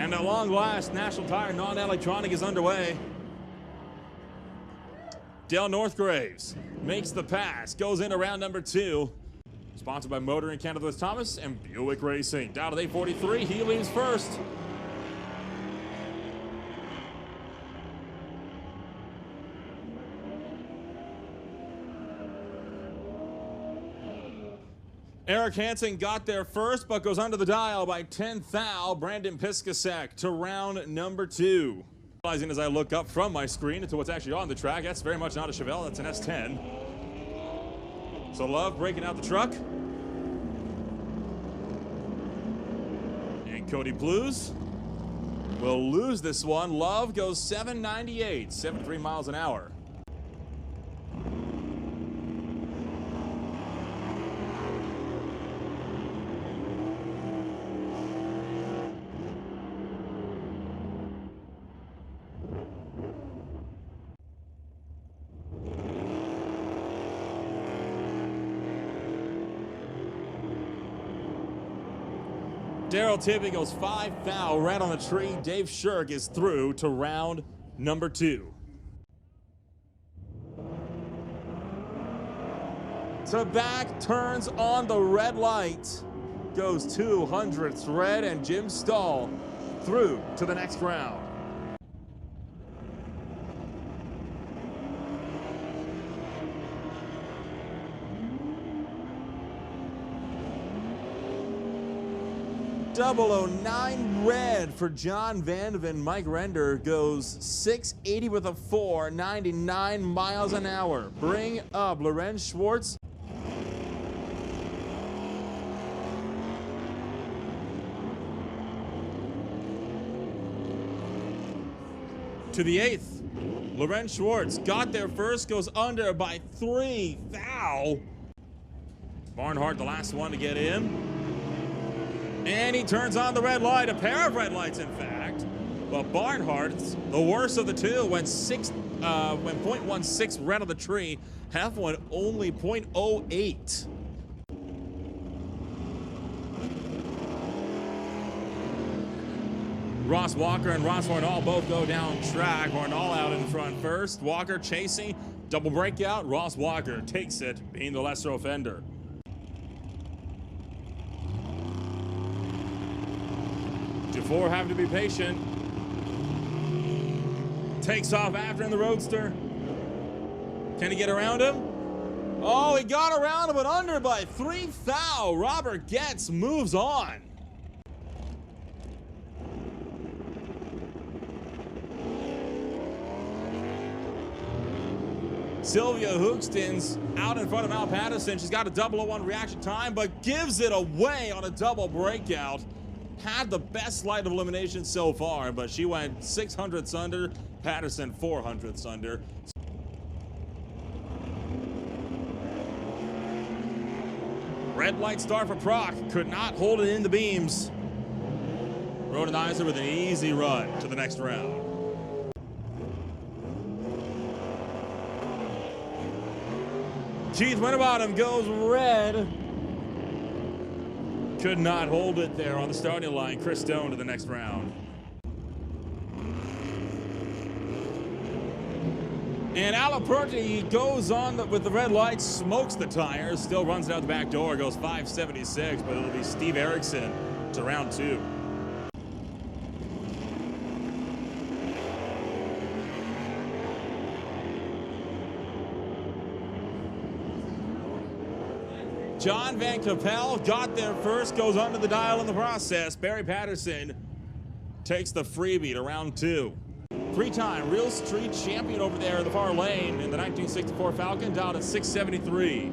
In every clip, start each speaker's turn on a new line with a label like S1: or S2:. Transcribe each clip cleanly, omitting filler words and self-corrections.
S1: And at long last, National Tire non-electronic is underway. Dale Northgraves makes the pass, goes into round number 2. Sponsored by Motor in Canada with Thomas and Buick Racing. Down to 8:43, he leaves first. Eric Hansen got there first, but goes under the dial by 10th thou. Brandon Piskasek to round number 2. Realizing as I look up from my screen into what's actually on the track, that's very much not a Chevelle, that's an S10. So Love breaking out the truck. And Cody Blues will lose this one. Love goes 798, 73 miles an hour. Daryl Tippy goes 5 thou right on the tree. Dave Shirk is through to round number 2. Tabak turns on the red light. Goes 200th red, and Jim Stahl through to the next round. .009 red for John Vandeven. Mike Render goes 680 with a 4, 99 miles an hour. Bring up Lorenz Schwartz. To the 8th. Lorenz Schwartz got there first, goes under by 3 thou. Barnhart, the last one to get in. And he turns on the red light, a pair of red lights, in fact. But Barnhart's the worst of the two, went 0.16 red on the tree. Half one only 0.08. Ross Walker and Ross Hornall both go down track. Hornall out in front first. Walker chasing, double breakout. Ross Walker takes it, being the lesser offender. Four having to be patient. Takes off after in the Roadster. Can he get around him? Oh, he got around him, but under by 3 thou. Robert Getz moves on. Sylvia Hookston's out in front of Al Patterson. She's got a 001 reaction time, but gives it away on a double breakout. Had the best light of elimination so far, but she went 600ths under, Patterson 400ths under. Red light start for Proc, could not hold it in the beams. Rodenizer with an easy run to the next round. Keith Winterbottom goes red. Could not hold it there on the starting line. Chris Stone to the next round. And Alaperti goes on with the red light, smokes the tires, still runs it out the back door, goes 576, but it'll be Steve Erickson to round 2. John Van Capel got there first, goes under the dial in the process. Barry Patterson takes the freebie to round 2. 3-time Real Street champion over there in the far lane in the 1964 Falcon, down at 673.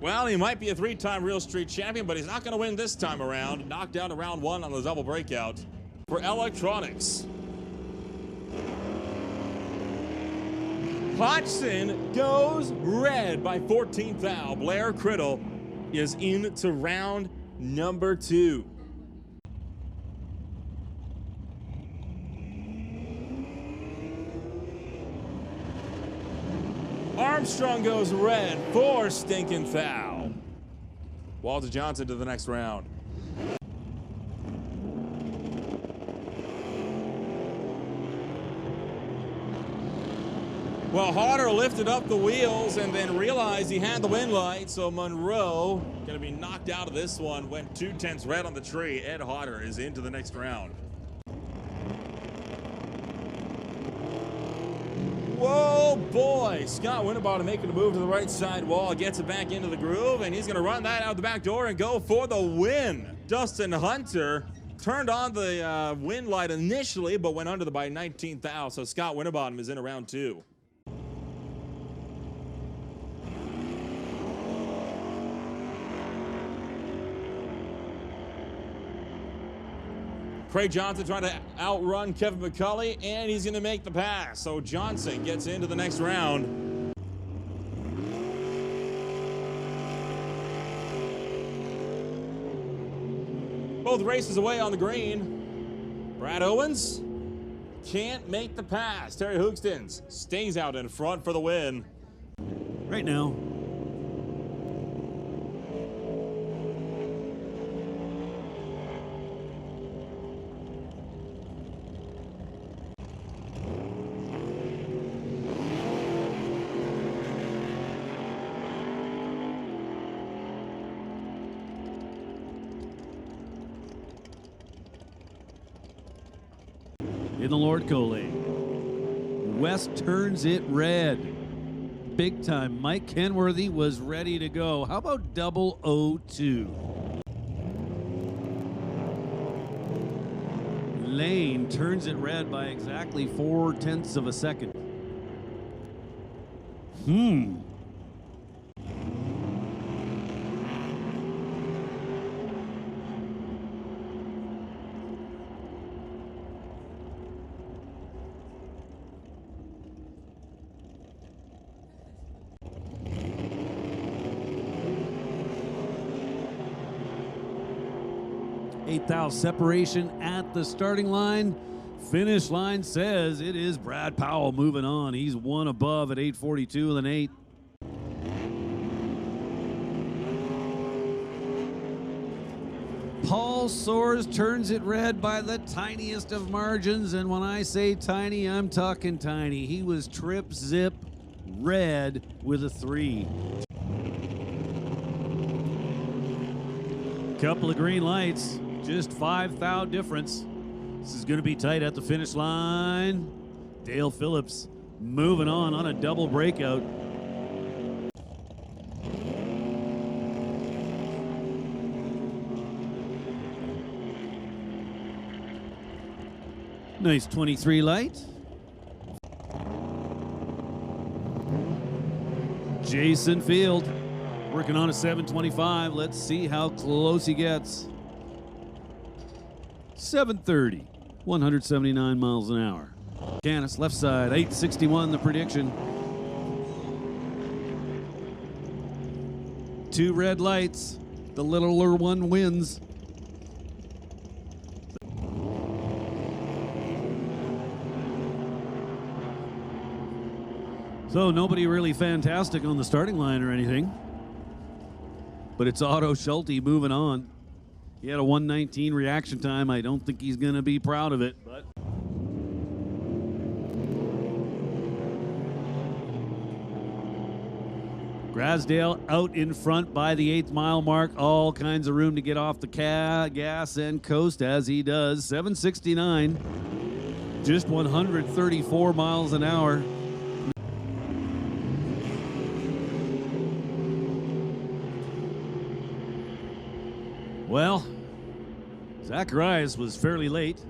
S1: Well, he might be a 3-time Real Street champion, but he's not going to win this time around. Knocked out to round 1 on the double breakout for Electronics. Hodgson goes red by 14 thou. Blair Criddle is into round number 2. Armstrong goes red, 4 stinking thou. Walter Johnson to the next round. Well, Harder lifted up the wheels and then realized he had the wind light, so Monroe going to be knocked out of this one. Went 2/10 red on the tree. Ed Harder is into the next round. Whoa, boy. Scott Winterbottom making a move to the right side wall. Gets it back into the groove, and he's going to run that out the back door and go for the win. Dustin Hunter turned on the wind light initially, but went under by 19th thou. So Scott Winterbottom is in round 2. Craig Johnson trying to outrun Kevin McCulley, and he's going to make the pass. So Johnson gets into the next round. Both races away on the green. Brad Owens can't make the pass. Terry Hoogstens stays out in front for the win.
S2: Right now. In the Lord Cole. West turns it red. Big time. Mike Kenworthy was ready to go. How about 002? Lane turns it red by exactly 0.4 of a second. 8 thou separation at the starting line. Finish line says it is Brad Powell moving on. He's one above at 8:42 with an 8. Paul Soares turns it red by the tiniest of margins, and when I say tiny, I'm talking tiny. He was trip zip red with a 3. Couple of green lights, just 5 thou difference. This is going to be tight at the finish line. Dale Phillips moving on a double breakout. Nice 23 light. Jason Field working on a 725. Let's see how close he gets. 730, 179 miles an hour. Canis left side, 861 the prediction. 2 red lights. The littler one wins. So nobody really fantastic on the starting line or anything. But it's Otto Schulte moving on. He had a 1:19 reaction time. I don't think he's going to be proud of it, but Grasdale out in front by the 8th mile mark. All kinds of room to get off the gas and coast as he does. 769, just 134 miles an hour. Well, Zacharias was fairly late,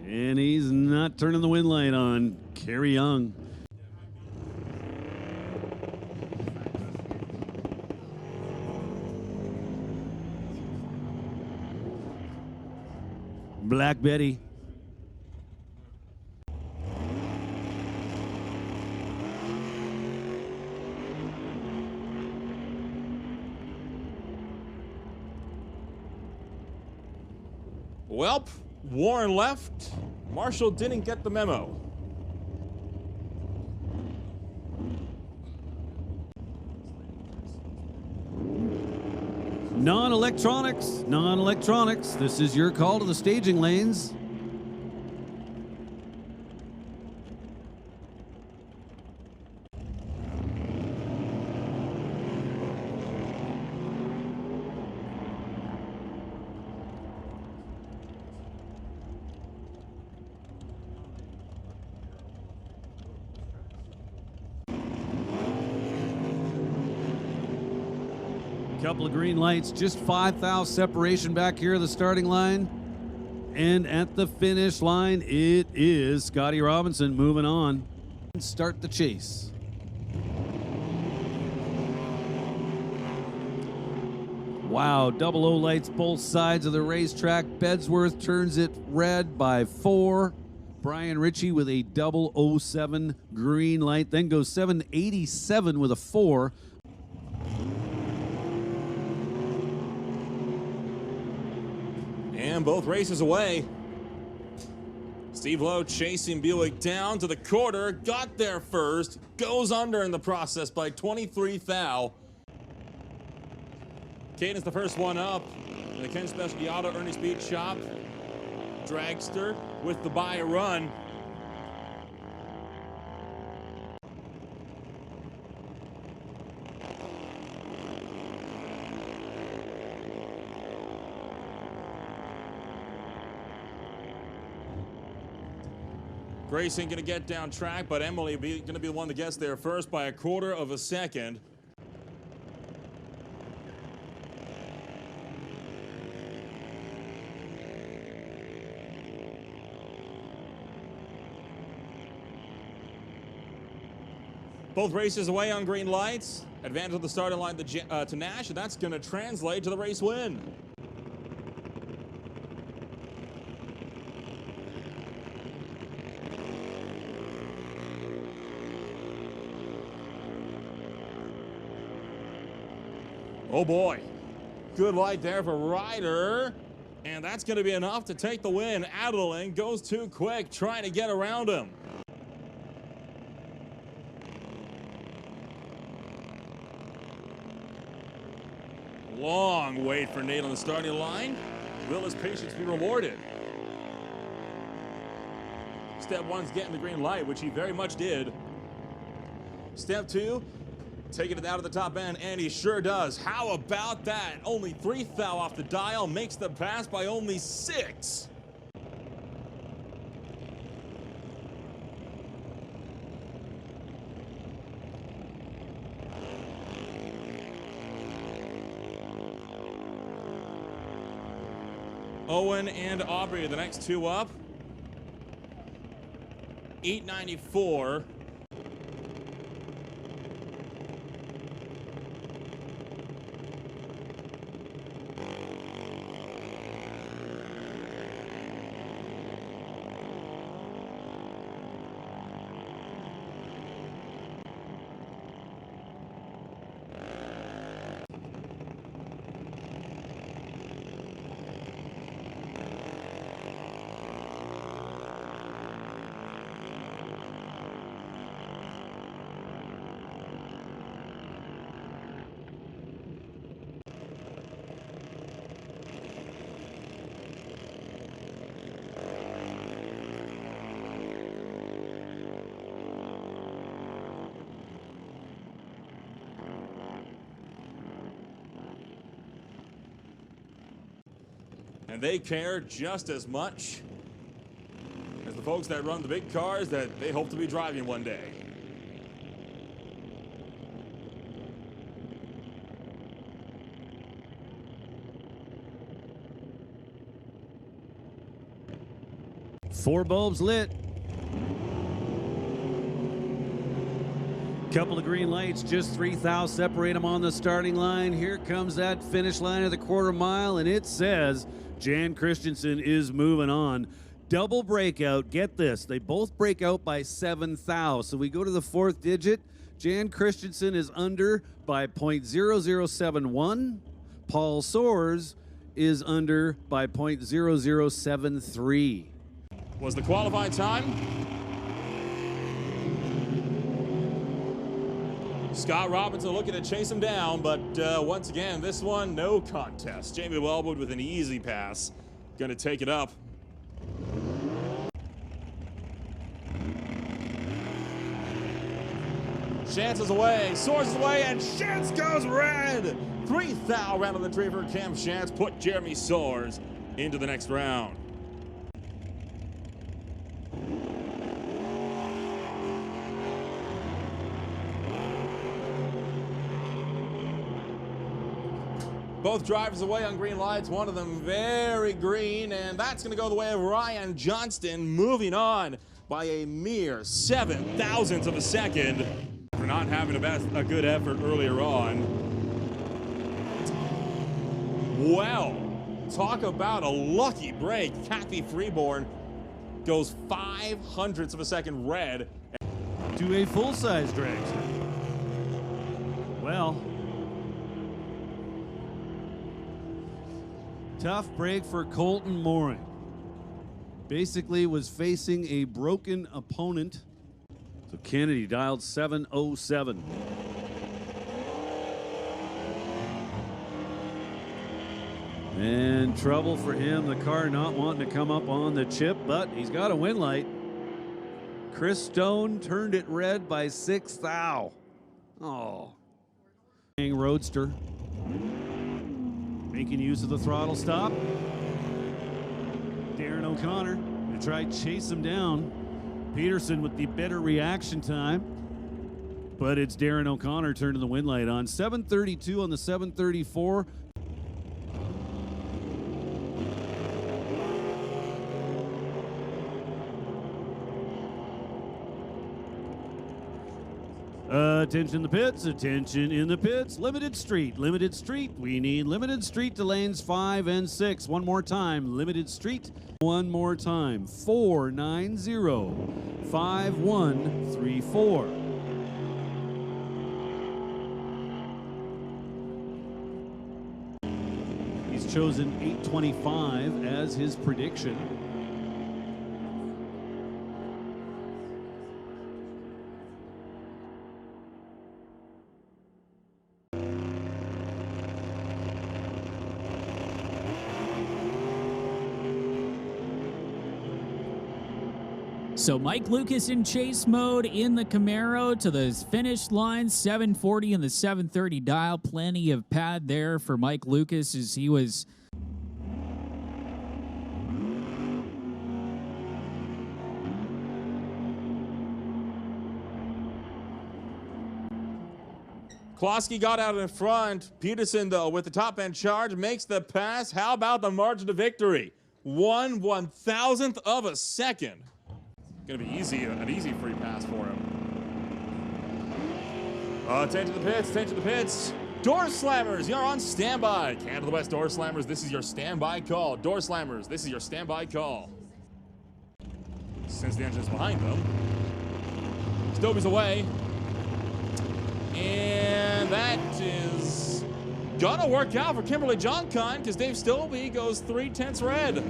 S2: and he's not turning the wind light on. Kerry Young. Black Betty.
S1: Welp, Warren left. Marshall didn't get the memo.
S2: Non-electronics, non-electronics. This is your call to the staging lanes. Couple of green lights, just 5 thou separation back here at the starting line. And at the finish line, it is Scotty Robinson moving on. Start the chase. Wow, double O lights both sides of the racetrack. Bedsworth turns it red by 4. Brian Ritchie with a 007 green light, then goes 787 with a 4.
S1: And both races away. Steve Lowe chasing Buick down to the quarter, got there first, goes under in the process by 23 thou. Caden's the first one up. And the Ken Specialty Auto Ernie Speed Shop dragster with the by run. Grayson going to get down track, but Emily going to be the one that gets there first by a quarter of a second. Both races away on green lights. Advantage of the starting line to Nash, and that's going to translate to the race win. Oh boy, good light there for Ryder, and that's going to be enough to take the win. Adeline goes too quick, trying to get around him. Long wait for Nate on the starting line. Will his patience be rewarded? Step 1's getting the green light, which he very much did. Step 2, taking it out of the top end, and he sure does. How about that? Only 3 thou off the dial, makes the pass by only 6. Owen and Aubrey are the next 2 up. 894. And they care just as much as the folks that run the big cars that they hope to be driving one day.
S2: Four bulbs lit. Couple of green lights, just 3 thou separate them on the starting line. Here comes that finish line of the quarter mile, and it says Jan Christensen is moving on. Double breakout, get this, they both break out by 7 thou. So we go to the 4th digit. Jan Christensen is under by 0.0071. Paul Soares is under by 0.0073.
S1: Was the qualifying time? Scott Robinson looking to chase him down, but once again, this one, no contest. Jamie Wellwood with an easy pass. Going to take it up. Chance is away, Soares is away, and Chance goes red! 3 thou round of the tree for Cam Chance, put Jeremy Soares into the next round. Both drivers away on green lights, one of them very green, and that's going to go the way of Ryan Johnston, moving on by a mere 7,000ths of a second for not having a good effort earlier on. Well, talk about a lucky break. Kathy Freeborn goes 500ths of a second red
S2: to a full-size dragster. Well, tough break for Colton Morin. Basically was facing a broken opponent. So Kennedy dialed 707. And trouble for him, the car not wanting to come up on the chip, but he's got a win light. Chris Stone turned it red by 6 thou. Oh. Roadster. Making use of the throttle stop. Darren O'Connor going to try chase him down. Peterson with the better reaction time. But it's Darren O'Connor turning the win light on. 732 on the 734. Attention in the pits, attention in the pits. Limited street. We need limited street to lanes 5 and 6. One more time, limited street. One more time, 490-5134. He's chosen 825 as his prediction.
S3: So Mike Lucas in chase mode in the Camaro to the finish line, 740 and the 730 dial. Plenty of pad there for Mike Lucas as he was...
S1: Klosky got out in front. Peterson, though, with the top-end charge, makes the pass. How about the margin to victory? 1/1000th of a second. Going to be easy, an easy free pass for him. Attention to the pits, attention to the pits. Door Slammers, you're on standby. Canada West Door Slammers, this is your standby call. Door Slammers, this is your standby call. Since the engine's behind them. Stobie's away. And that is gonna work out for Kimberly Johnkind because Dave Stobie goes 3/10 red.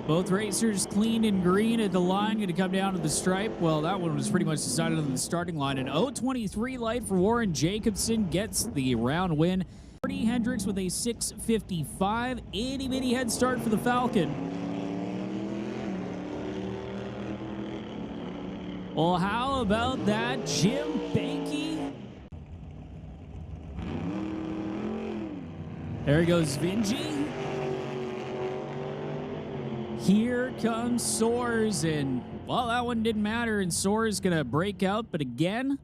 S3: Both racers clean and green at the line, going to come down to the stripe. Well, that one was pretty much decided on the starting line. An 023 light for Warren Jacobson gets the round win. Bernie Hendricks with a 655. Itty-bitty head start for the Falcon. Well, how about that, Jim Banky? There goes Vinji. Here comes Soares, and, well, that one didn't matter, and Soares going to break out, but again,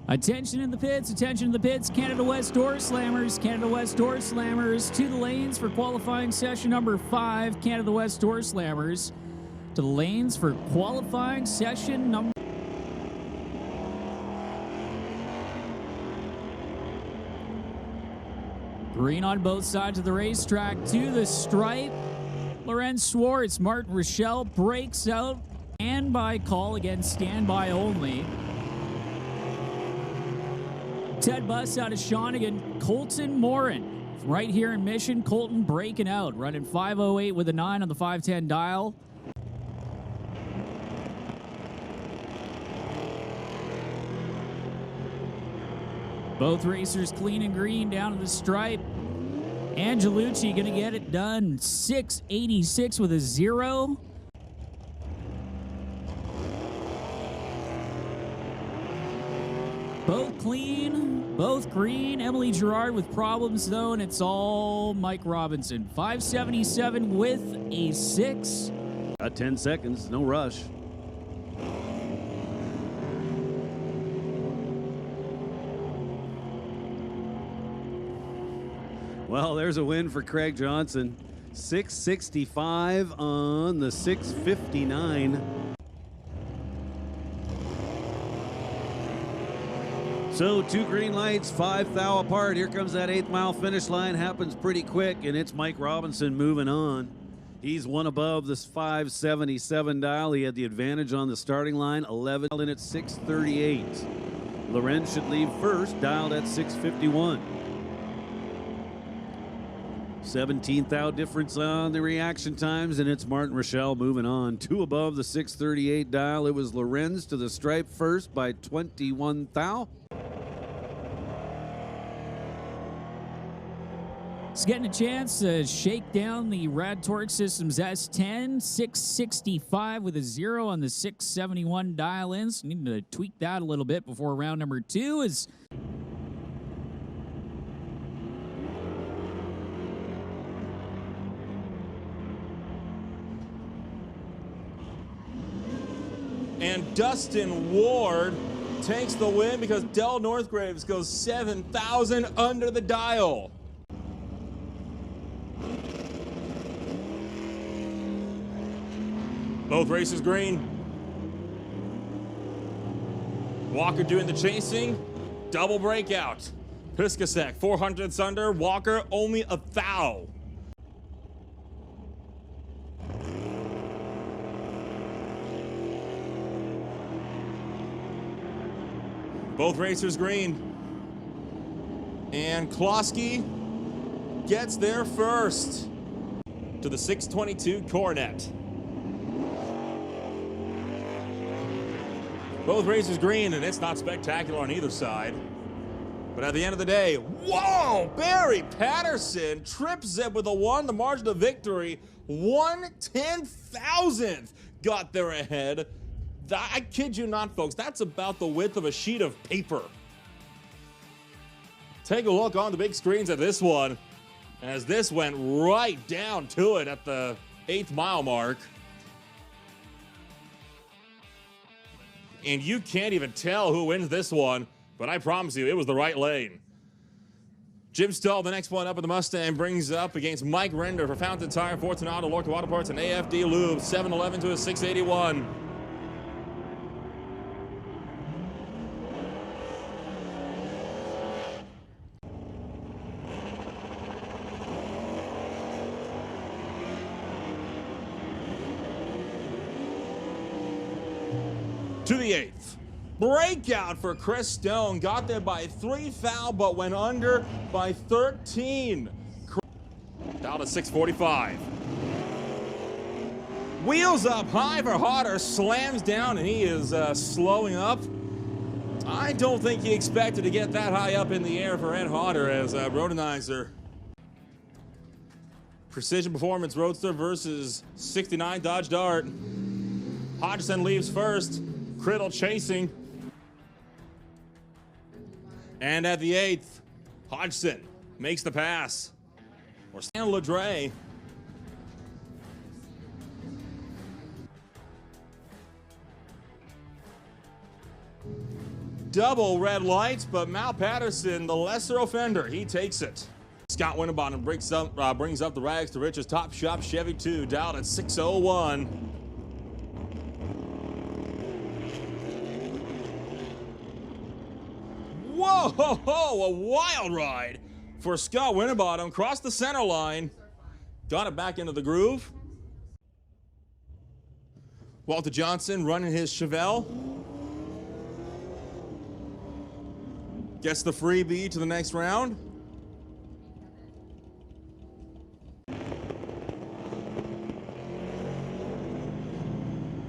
S3: attention in the pits, Canada West Door Slammers, Canada West Door Slammers to the lanes for qualifying session number 5, Canada West Door Slammers to the lanes for qualifying session number... Green on both sides of the racetrack to the stripe. Lorenz Schwartz, Martin Rochelle breaks out. Standby call, again, standby only. Ted Buss out of Shawnigan. Colton Morin right here in Mission. Colton breaking out, running 508 with a 9 on the 510 dial. Both racers clean and green down to the stripe. Angelucci gonna get it done. 686 with a 0. Both clean, both green. Emily Gerard with problems though, and it's all Mike Robinson. 577 with a 6.
S2: Got 10 seconds, no rush. Well, there's a win for Craig Johnson. 665 on the 659. So 2 green lights, 5 thou apart. Here comes that 8th mile finish line. Happens pretty quick, and it's Mike Robinson moving on. He's one above this 577 dial. He had the advantage on the starting line. 11 in at 638. Lorenz should leave first, dialed at 651. 17th out difference on the reaction times, and it's Martin Rochelle moving on. 2 above the 638 dial. It was Lorenz to the stripe first by 21 thou.
S3: He's getting a chance to shake down the Rad Torque Systems S10, 665 with a 0 on the 671 dial-in. So need to tweak that a little bit before round number 2 is...
S1: And Dustin Ward takes the win because Del Northgraves goes 7,000 under the dial. Both races green. Walker doing the chasing. Double breakout. Piskasek 400ths under. Walker only a thou. Both racers green. And Klosky gets there first to the 622 Coronet. Both racers green, and it's not spectacular on either side. But at the end of the day, whoa! Barry Patterson trips it with a 1, the margin of victory. 1/10,000th got there ahead. I kid you not, folks. That's about the width of a sheet of paper. Take a look on the big screens at this one, as this went right down to it at the 8th mile mark. And you can't even tell who wins this one, but I promise you, it was the right lane. Jim Stahl, the next one up in the Mustang, brings up against Mike Render for Fountain Tire, Fortunato, Lorca Auto Parts, and AFD Lube, 711 to a 681. To the 8th. Breakout for Chris Stone. Got there by 3 thou, but went under by 13. Down to 645. Wheels up high for Hodder. Slams down, and he is slowing up. I don't think he expected to get that high up in the air for Ed Hodder as Rodenizer. Precision Performance Roadster versus 69 Dodge Dart. Hodgson leaves first. Criddle chasing. And at the 8th, Hodgson makes the pass. Or Stan Ledre. Double red lights, but Mal Patterson, the lesser offender, he takes it. Scott Winterbottom brings up the Rags to Riches Top Shop Chevy 2, dialed at 601. Whoa, a wild ride for Scott Winterbottom. Crossed the center line. Got it back into the groove. Walter Johnson running his Chevelle. Gets the freebie to the next round.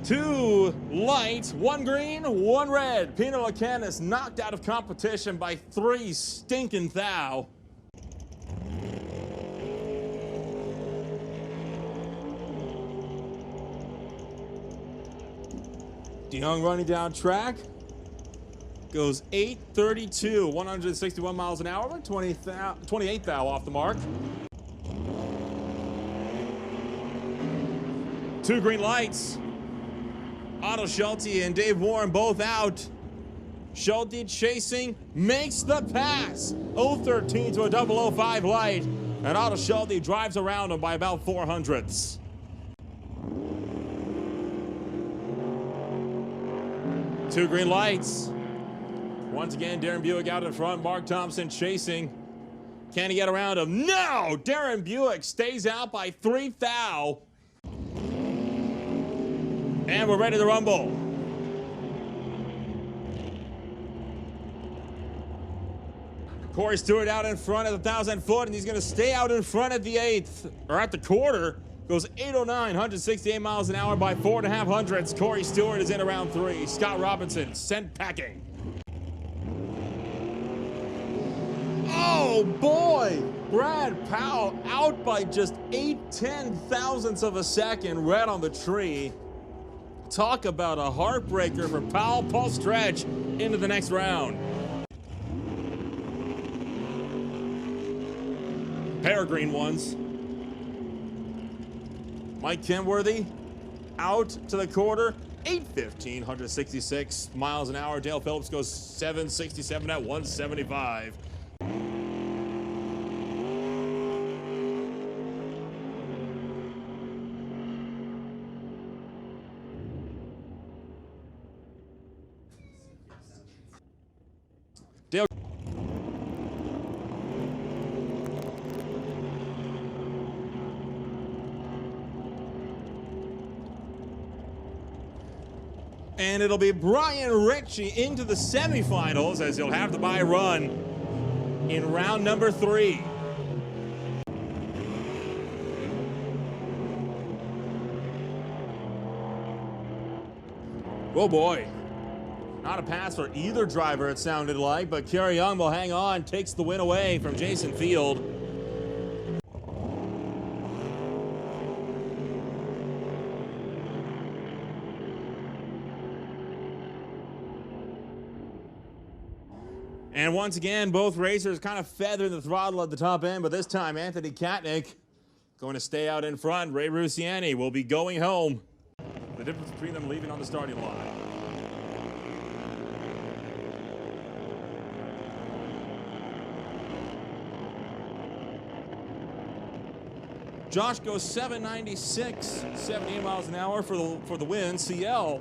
S1: Two lights, 1 green, 1 red. Pino Lacanis knocked out of competition by 3 stinking thou. DeYoung running down track. Goes 832, 161 miles an hour, 28 thou off the mark. 2 green lights. Otto Schulte and Dave Warren both out. Schulte chasing, makes the pass. 013 to a 005 light And Otto Schulte drives around him by about 400ths. Two green lights. Once again, Darren Buick out in front. Mark Thompson chasing. Can he get around him? No! Darren Buick stays out by 3 thou. And we're ready to rumble. Corey Stewart out in front at the 1,000 foot, and he's going to stay out in front at the 8th, or at the quarter. Goes 809, 168 miles an hour by 4.5 hundredths. Corey Stewart is in around 3. Scott Robinson sent packing. Oh boy! Brad Powell out by just 8/10 thousandths of a second, right on the tree. Talk about a heartbreaker for Powell. Paul Stretch into the next round. Pair of green ones. Mike Kenworthy out to the quarter. 8:15, 166 miles an hour. Dale Phillips goes 767 at 175. Dale. And it'll be Brian Ritchie into the semifinals as he'll have the bye run in round number 3. Oh boy. Not a pass for either driver, it sounded like, but Kerry Young will hang on, takes the win away from Jason Field. And once again, both racers kind of feathering the throttle at the top end, but this time Anthony Katnick going to stay out in front. Ray Rusiani will be going home. The difference between them leaving on the starting line. Josh goes 796, 78 miles an hour for the win. CL.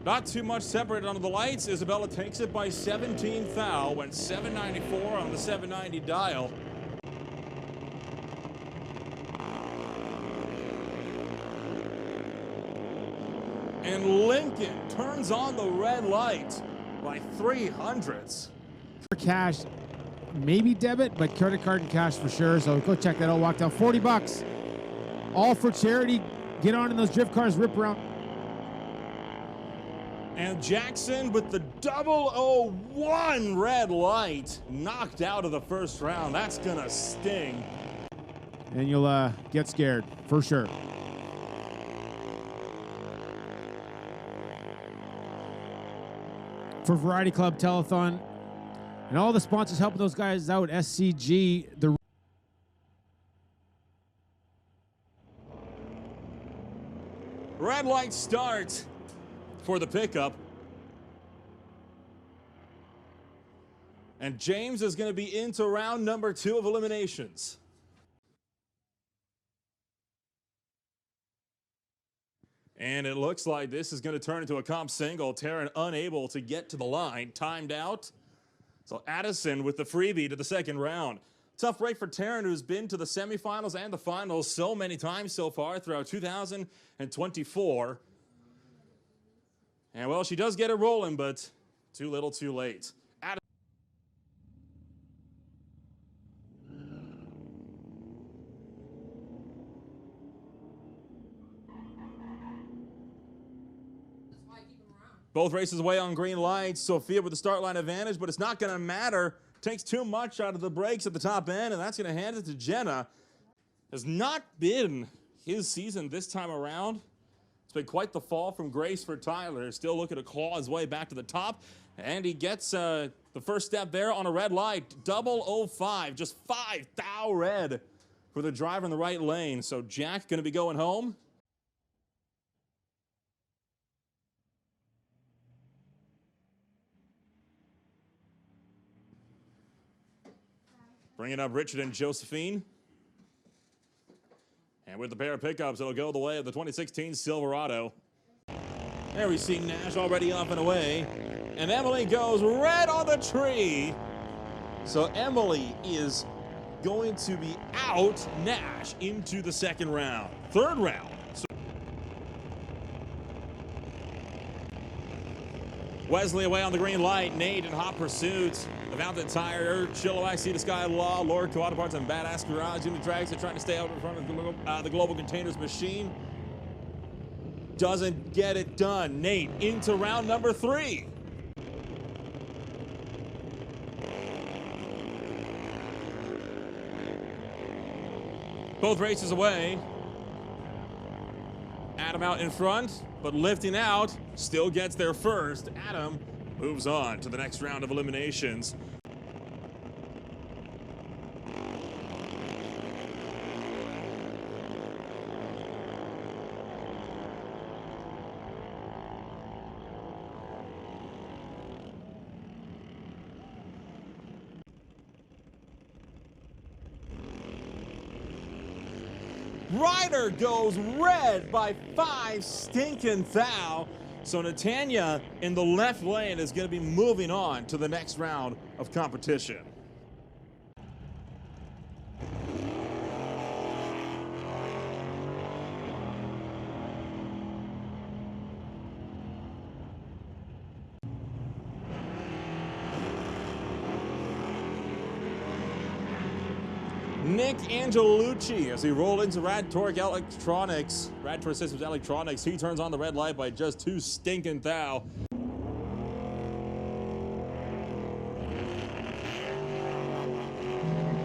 S1: Not too much separated under the lights. Isabella takes it by 17 thou. Went 794 on the 790 dial. And Lincoln turns on the red light by 300ths.
S4: Cash, maybe debit, but credit card and cash for sure. So go check that out. Walk down $40. All for charity. Get on in those drift cars, rip around.
S1: And Jackson with the 001 red light knocked out of the first round. That's gonna sting.
S4: And you'll get scared for sure. For Variety Club Telethon and all the sponsors helping those guys out, SCG, the
S1: red light start for the pickup. And James is going to be into round number 2 of eliminations. And it looks like this is going to turn into a comp single. Taryn unable to get to the line, timed out. So Addison with the freebie to the second round. Tough break for Taryn, who's been to the semifinals and the finals so many times so far throughout 2024. And well, she does get it rolling, but too little, too late. Both races away on green lights. Sophia with the start line advantage, but it's not going to matter. Takes too much out of the brakes at the top end, and that's going to hand it to Jenna. Has not been his season this time around. It's been quite the fall from grace for Tyler. Still looking to claw his way back to the top, and he gets the first step there on a red light. 005, just 5 thou red for the driver in the right lane. So Jack going to be going home. Bringing up Richard and Josephine. And with the pair of pickups, it'll go the way of the 2016 Silverado. There we see Nash already up and away. And Emily goes red on the tree. So Emily is going to be out Nash into the second round. Third round. Wesley away on the green light. Nate in hot pursuit. Mountain Tire, Chilliwack, Sea to Sky Law, Lord Auto Parts, and Badass Garage. Jimmy Drags are trying to stay out in front of the Global Containers machine. Doesn't get it done. Nate into round number 3. Both races away. Adam out in front, but lifting out, still gets there first. Adam moves on to the next round of eliminations. Ryder goes red by 5 stinking thou. So Natanya in the left lane is going to be moving on to the next round of competition. Nick Angelucci as he rolled into Rad Torque Electronics. Rad Torque Systems Electronics. He turns on the red light by just 2 stinking thou.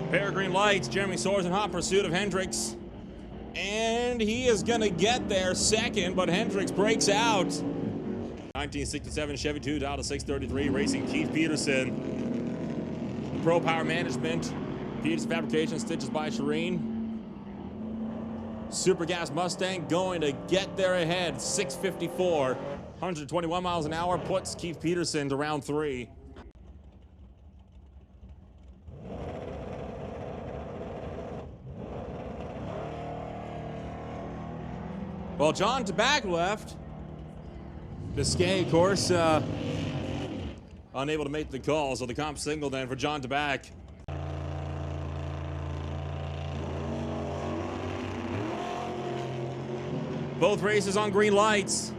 S1: Pair of green lights. Jeremy Soares in hot pursuit of Hendricks. And he is going to get there second, but Hendricks breaks out. 1967 Chevy 2 down to 633 racing Keith Peterson. Pro Power Management. Peterson Fabrication, stitches by Shireen. Super Gas Mustang going to get there ahead. 654, 121 miles an hour, puts Keith Peterson to round 3. Well, John Tabak left. Biscay, of course, unable to make the call, so the comp signal then for John Tabak. Both races on green lights.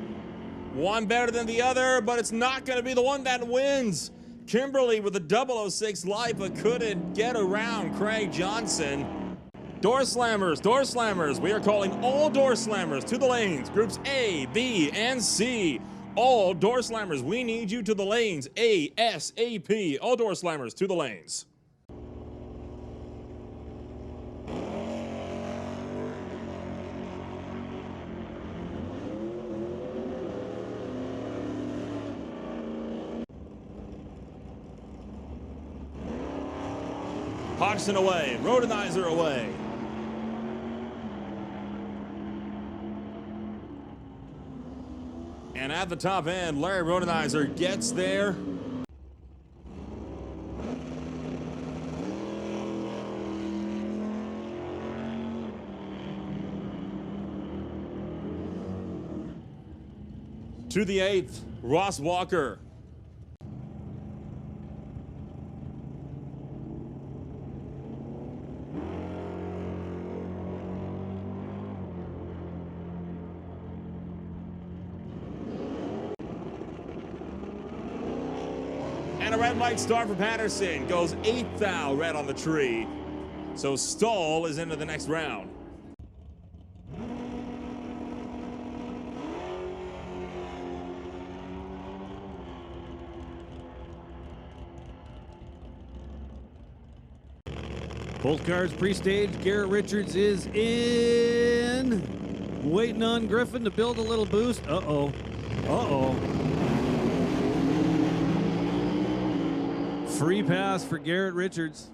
S1: One better than the other, but it's not going to be the one that wins. Kimberly with the 006 light, but couldn't get around Craig Johnson. Door slammers, door slammers. We are calling all door slammers to the lanes. Groups A, B, and C. All door slammers, we need you to the lanes. ASAP. All door slammers to the lanes. Hodgson away, Rodenizer away. And at the top end, Larry Rodenizer gets there. To the 8th, Ross Walker. And a red light start for Patterson. Goes 8th thou red on the tree. So Stahl is into the next round.
S2: Both cars pre-staged. Garrett Richards is in. Waiting on Griffin to build a little boost. Uh-oh. Uh-oh. Free pass for Garrett Richards.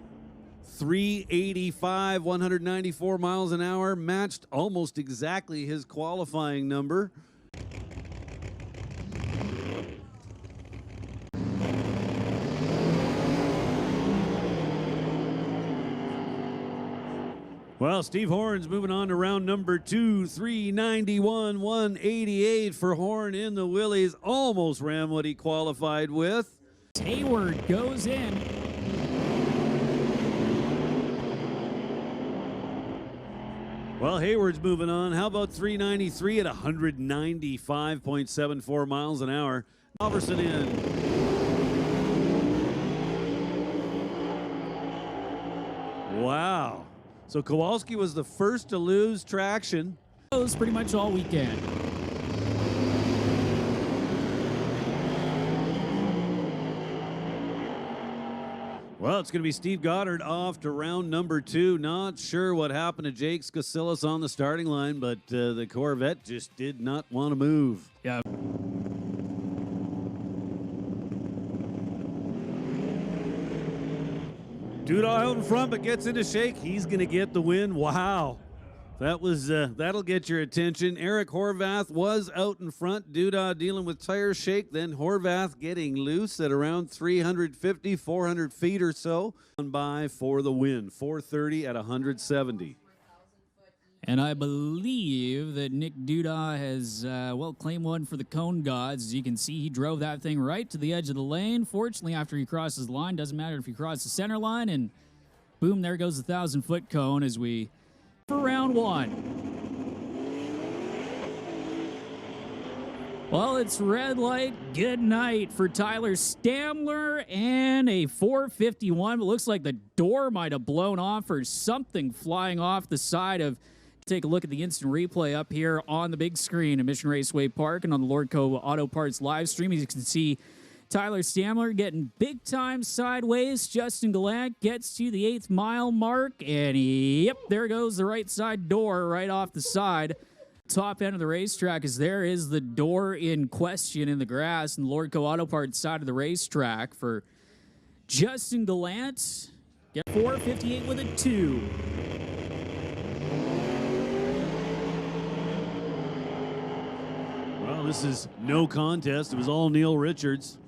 S2: 385, 194 miles an hour, matched almost exactly his qualifying number. Well, Steve Horn's moving on to round number 2, 391, 188 for Horn in the Willies. Almost ran what he qualified with.
S3: Hayward goes in.
S2: Well, Hayward's moving on. How about 393 at 195.74 miles an hour? Alverson in. Wow. So Kowalski was the first to lose traction.
S3: Goes pretty much all weekend.
S2: Well, it's going to be Steve Goddard off to round number 2. Not sure what happened to Jake Skasilis on the starting line, but the Corvette just did not want to move.
S3: Yeah.
S2: Duda out in front, but gets into shake. He's going to get the win. Wow. That was that'll get your attention. Eric Horvath was out in front. Duda dealing with tire shake. Then Horvath getting loose at around 350, 400 feet or so. On by for the win. 430 at 170.
S3: And I believe that Nick Duda has, claimed one for the Cone Gods. As you can see, he drove that thing right to the edge of the lane. Fortunately, after he crosses the line, doesn't matter if he crosses the center line, and boom, there goes the 1,000-foot cone as we for round 1. Well, it's red light. Good night for Tyler Stamler and a 451. It looks like the door might have blown off or something flying off the side of. Take a look at the instant replay up here on the big screen at Mission Raceway Park and on the Lordco Auto Parts live stream. As you can see, Tyler Stamler getting big time sideways. Justin Gallant gets to the 8th mile mark, and yep, there goes the right side door right off the side. Top end of the racetrack is there is the door in question in the grass in the Lordco Auto Parts side of the racetrack for Justin Gallant. Get 458 with a 2.
S2: Well, this is no contest. It was all Neil Richards.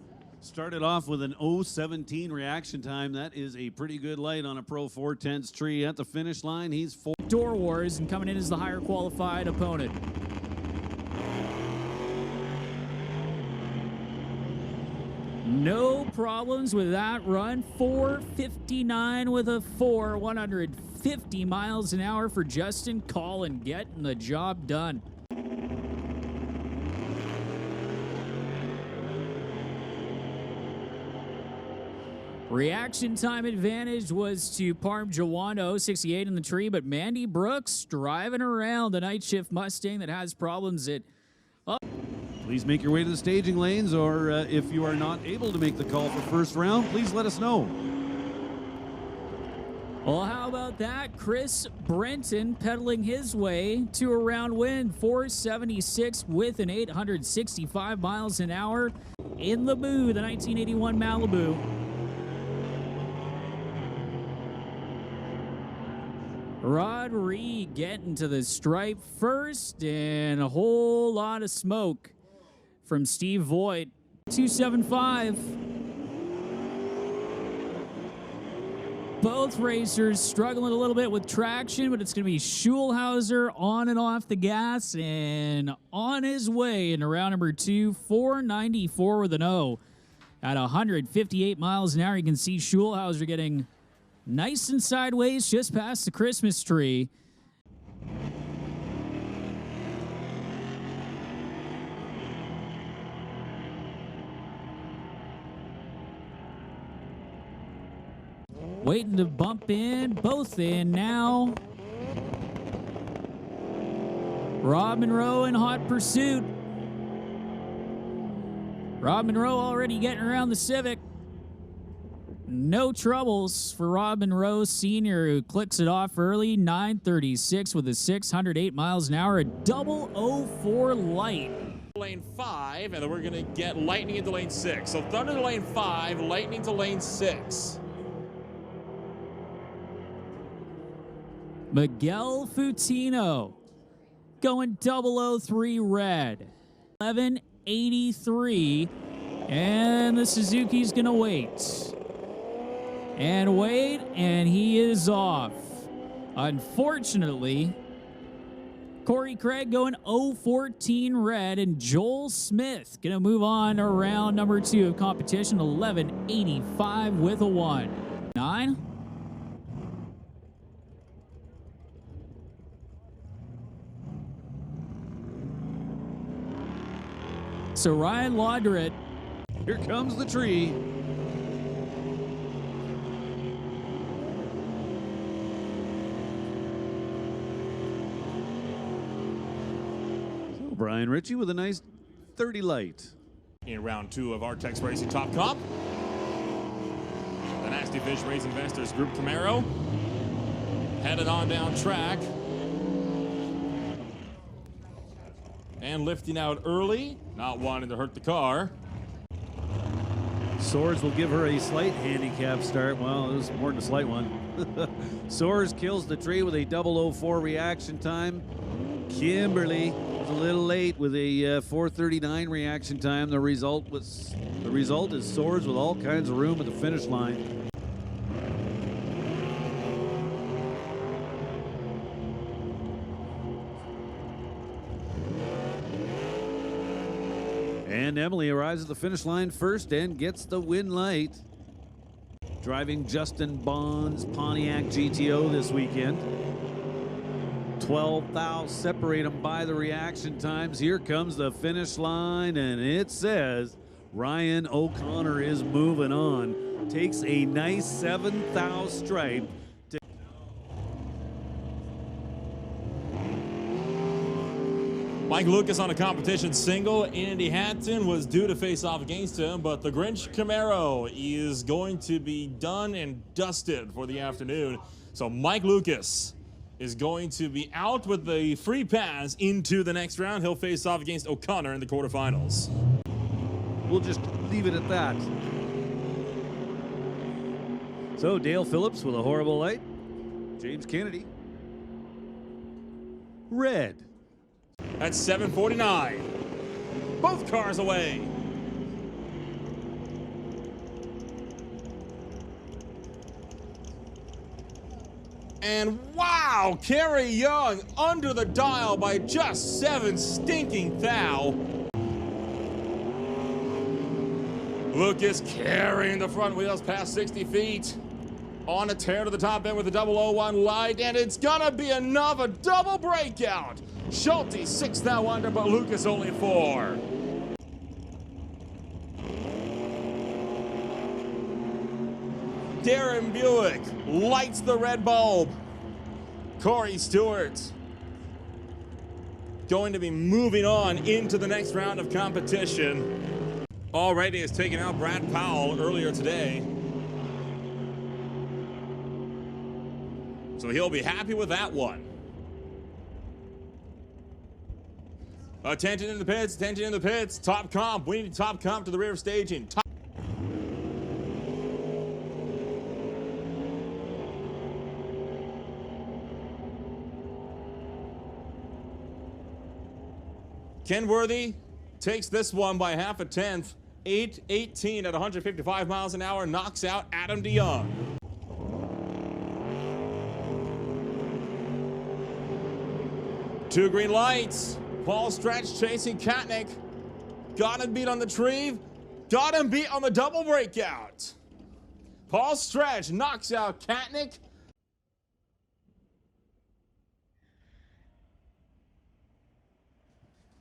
S2: Started off with an 0:17 reaction time. That is a pretty good light on a Pro 410's tree. At the finish line, he's full.
S3: Doorwarz and coming in as the higher qualified opponent. No problems with that run. 459 with a 4, 150 miles an hour for Justin Collin, getting the job done. Reaction time advantage was to Parm Jawando, 68 in the tree, but Mandy Brooks driving around the night shift Mustang that has problems at.
S2: Please make your way to the staging lanes, or if you are not able to make the call for first round, please let us know.
S3: Well, how about that? Chris Brenton pedaling his way to a round win, 476 with an 865 miles an hour in the Boo, the 1981 Malibu. Rod Reed getting to the stripe first, and a whole lot of smoke from Steve Voigt. 275. Both racers struggling a little bit with traction, but it's going to be Schulhauser on and off the gas and on his way into round number 2, 494 with an O. At 158 miles an hour, you can see Schulhauser getting nice and sideways just past the Christmas tree. Waiting to bump in, both in now. Rob Monroe in hot pursuit. Rob Monroe already getting around the Civic. No troubles for Rob Monroe Sr., who clicks it off early. 936 with a 608 miles an hour, a 004 light.
S1: Lane 5, and then we're going to get Lightning into lane 6. So Thunder to lane 5, Lightning to lane 6.
S3: Miguel Futino going 003 red. 1183. And the Suzuki's going to wait. And wait, and he is off. Unfortunately, Corey Craig going 014 red, and Joel Smith going to move on to round number 2 of competition, 1185 with a 1. 9. So Ryan Laudret.
S2: Here comes the tree. So Brian Ritchie with a nice 30 light.
S1: In round 2 of Artex Racing Top Comp, the Nasty Fish Racing Investors Group Camaro headed on down track and lifting out early, not wanting to hurt the car.
S2: Soares will give her a slight handicap start. Well, it was more than a slight one. Soares kills the tree with a 004 reaction time. Kimberly was a little late with a 4:39 reaction time. The result is Soares with all kinds of room at the finish line. And Emily arrives at the finish line first and gets the win light. Driving Justin Bond's Pontiac GTO this weekend. 12 thou separate them by the reaction times. Here comes the finish line, and it says Ryan O'Connor is moving on. Takes a nice 7 thou stripe.
S1: Mike Lucas on a competition single. Andy Hatton was due to face off against him, but the Grinch Camaro is going to be done and dusted for the afternoon. So Mike Lucas is going to be out with the free pass into the next round. He'll face off against O'Connor in the quarterfinals.
S2: We'll just leave it at that. So Dale Phillips with a horrible light. James Kennedy. Red.
S1: That's 7:49. Both cars away. And wow, Kerry Young under the dial by just 7 stinking thou. Lucas carrying the front wheels past 60 feet. On a tear to the top end with a 001 light, and it's gonna be another double breakout. Schulte 6 thou under, but Lucas only 4. Darren Buick lights the red bulb. Corey Stewart going to be moving on into the next round of competition. Already has taken out Brad Powell earlier today. So he'll be happy with that one. Attention in the pits, attention in the pits. Top comp, we need top comp to the rear of staging. Ken Worthy takes this one by half a tenth. 8:18 at 155 miles an hour, knocks out Adam DeYoung. Two green lights. Paul Stretch chasing Katnick. Got him beat on the tree. Got him beat on the double breakout. Paul Stretch knocks out Katnick.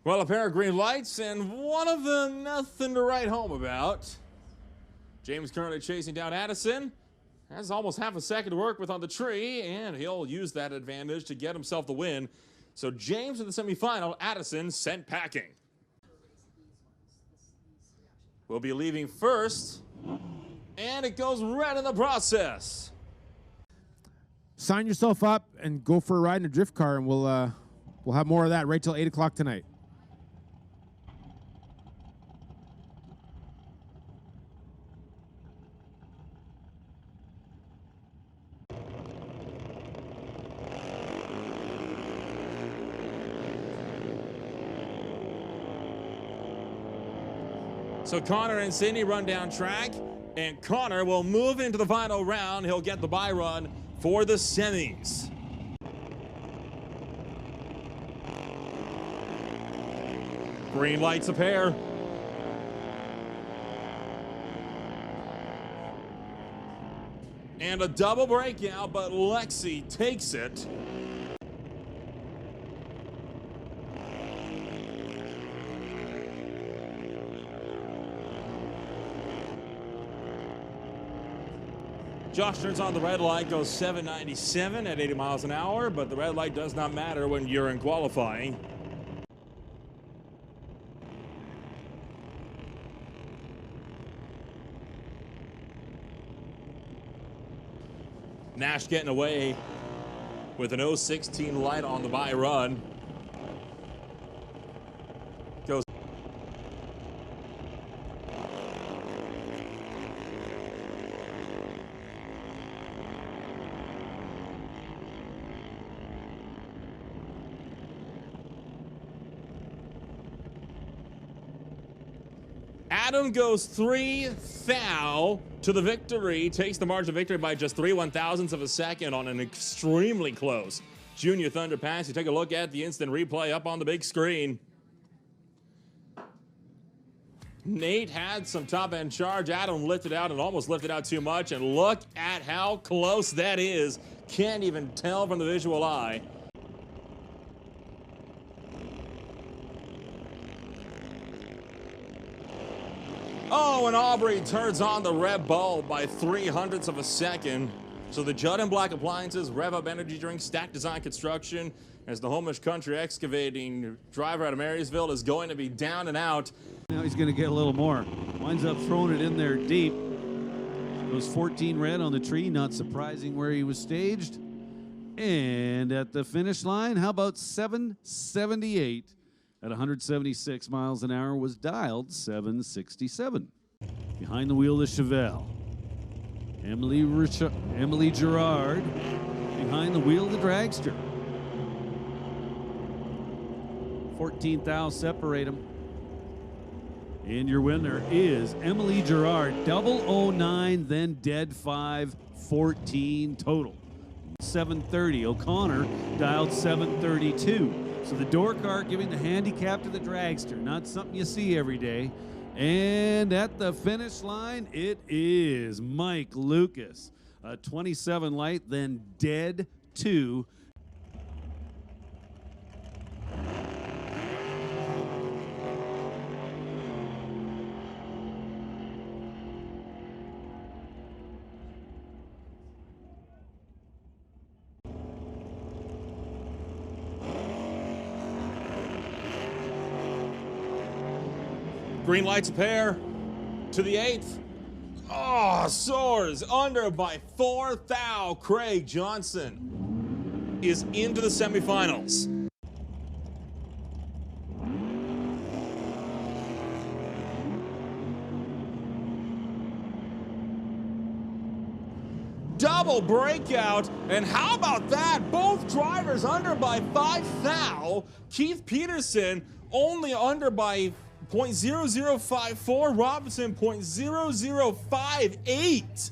S1: Well, a pair of green lights, and one of them nothing to write home about. James currently chasing down Addison. Has almost half a second to work with on the tree, and he'll use that advantage to get himself the win. So James in the semifinal, Addison sent packing. We'll be leaving first, and it goes red in the process.
S4: Sign yourself up and go for a ride in a drift car, and we'll have more of that right till 8 o'clock tonight.
S1: So Connor and Sydney run down track, and Connor will move into the final round. He'll get the bye run for the semis. Green lights a pair. And a double breakout, but Lexi takes it. Josh turns on the red light, goes 797 at 80 miles an hour, but the red light does not matter when you're in qualifying. Nash getting away with an 016 light on the bye run. Goes. Adam goes 3 thou to the victory, takes the margin of victory by just 3/1000ths of a second on an extremely close Junior Thunder pass. You take a look at the instant replay up on the big screen. Nate had some top end charge. Adam lifted out and almost lifted out too much. And look at how close that is. Can't even tell from the visual eye. Oh, and Aubrey turns on the Red Bull by 3/100ths of a second. So the Judd and Black Appliances, Rev Up Energy Drink, Stack Design Construction, as the Homish Country Excavating driver out of Marysville is going to be down and out.
S2: Now he's going to get a little more. Winds up throwing it in there deep. Goes 14 red on the tree, not surprising where he was staged. And at the finish line, how about 778? At 176 miles an hour was dialed 767. Behind the wheel, the Chevelle. Emily Gerard behind the wheel of the dragster. 14 thou separate them. And your winner is Emily Gerard, 009, then dead 5, 14 total. 730. O'Connor dialed 732. So the door car giving the handicap to the dragster, not something you see every day. And at the finish line, it is Mike Lucas. A 27 light, then dead 2.
S1: Green lights a pair to the 8th. Oh, soars under by 4 thou. Craig Johnson is into the semifinals. Double breakout, and how about that? Both drivers under by 5 thou. Keith Peterson only under by 0.0054, Robinson 0.0058.